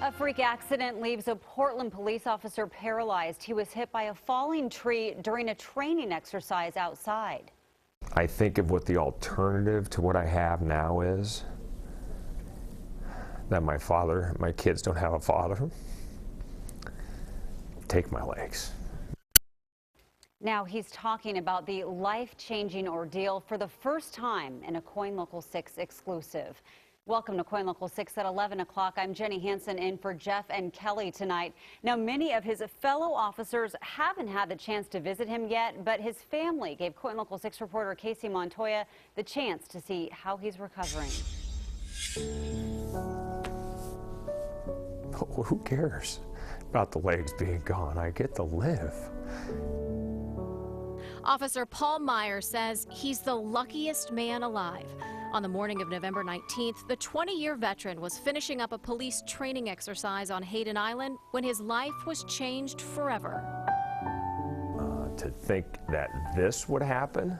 A freak accident leaves a Portland police officer paralyzed. He was hit by a falling tree during a training exercise outside. I think of what the alternative to what I have now is. That my kids don't have a father. Take my legs. Now he's talking about the life-changing ordeal for the first time in a KOIN Local 6 exclusive. Welcome to KOIN Local 6 at 11 o'clock. I'm Jenny Hansen in for Jeff and Kelly tonight. Now, many of his fellow officers haven't had the chance to visit him yet, but his family gave KOIN Local 6 reporter Casey Montoya the chance to see how he's recovering. Who cares about the legs being gone? I get to live. Officer Paul Meyer says he's the luckiest man alive. On the morning of November 19th, the 20-year veteran was finishing up a police training exercise on Hayden Island when his life was changed forever. To think that this would happen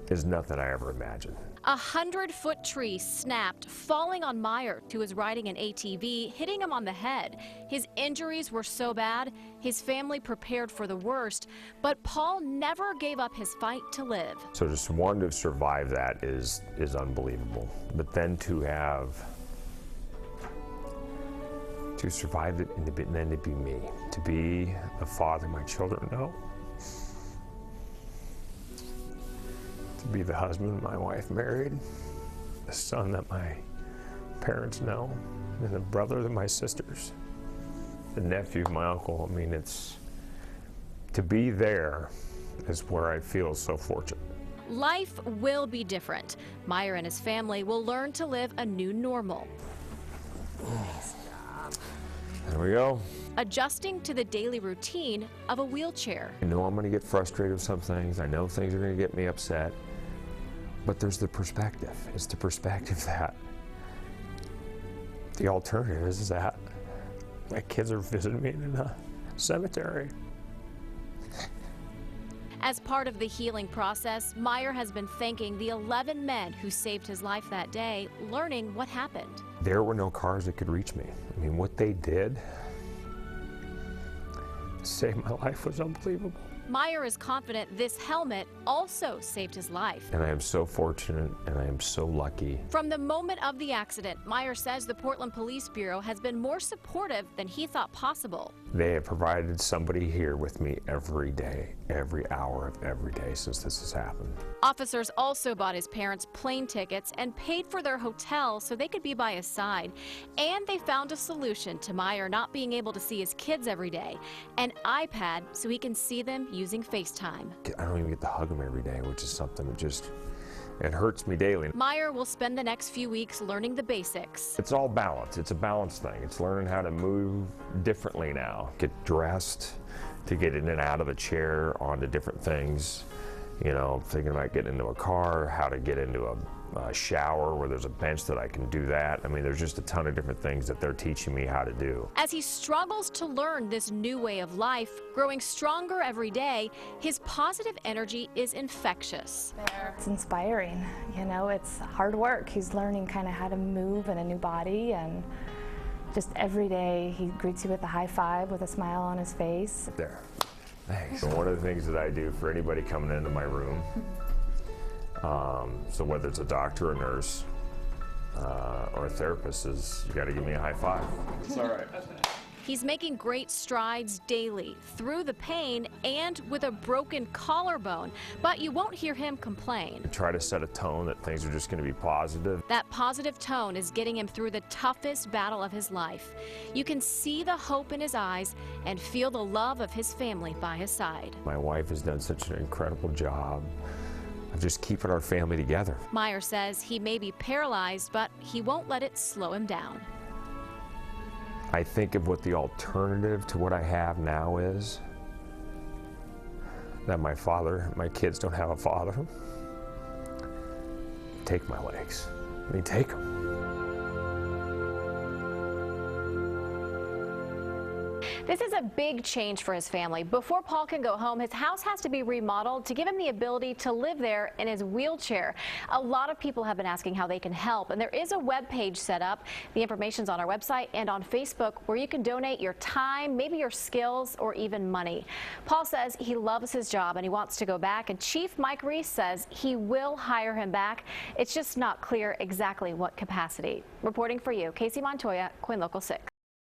is nothing I ever imagined. A 100-foot tree snapped, falling on Meyer, who was riding an ATV, hitting him on the head. His injuries were so bad, his family prepared for the worst, but Paul never gave up his fight to live. So just one, to survive that is unbelievable. But then to survive it and then to be me, to be the father my children know, to be the husband my wife married, the son that my parents know, and the brother of my sisters, the nephew of my uncle. I mean, to be there is where I feel so fortunate. Life will be different. Meyer and his family will learn to live a new normal. There we go. Adjusting to the daily routine of a wheelchair. I know I'm going to get frustrated with some things. I know things are going to get me upset. But there's the perspective. It's the perspective that the alternative is that my kids are visiting me in a cemetery. As part of the healing process, Meyer has been thanking the 11 men who saved his life that day, learning what happened. There were no cars that could reach me. I mean, what they did to save my life was unbelievable. Meyer is confident this helmet also saved his life. And I am so fortunate and I am so lucky. From the moment of the accident, Meyer says the Portland Police Bureau has been more supportive than he thought possible. They have provided somebody here with me every day, every hour of every day since this has happened. Officers also bought his parents plane tickets and paid for their hotel so they could be by his side. And they found a solution to Meyer not being able to see his kids every day, an iPad so he can see them using FaceTime. I don't even get to hug them every day, which is something that it hurts me daily. Meyer will spend the next few weeks learning the basics. It's all balance. It's a balance thing. It's learning how to move differently now. Get dressed, to get in and out of a chair, onto different things. You know, thinking about getting into a car, how to get into a shower where there's a bench that I can do that. I mean, there's just a ton of different things that they're teaching me how to do. As he struggles to learn this new way of life, growing stronger every day, his positive energy is infectious. It's inspiring. You know, it's hard work. He's learning kind of how to move in a new body, and just every day he greets you with a high five with a smile on his face. There. Thanks. So one of the things that I do for anybody coming into my room, so whether it's a doctor or a nurse or a therapist, is you got to give me a high five. It's all right. He's making great strides daily through the pain and with a broken collarbone, but you won't hear him complain. I try to set a tone that things are just going to be positive. That positive tone is getting him through the toughest battle of his life. You can see the hope in his eyes and feel the love of his family by his side. My wife has done such an incredible job of just keeping our family together. Meyer says he may be paralyzed, but he won't let it slow him down. I think of what the alternative to what I have now is. That my kids don't have a father. Take my legs. I mean, take them. This is a big change for his family. Before Paul can go home, his house has to be remodeled to give him the ability to live there in his wheelchair. A lot of people have been asking how they can help, and there is a web page set up. The information's on our website and on Facebook, where you can donate your time, maybe your skills, or even money. Paul says he loves his job and he wants to go back, and Chief Mike Reese says he will hire him back. It's just not clear exactly what capacity. Reporting for you, Casey Montoya, KOIN Local 6.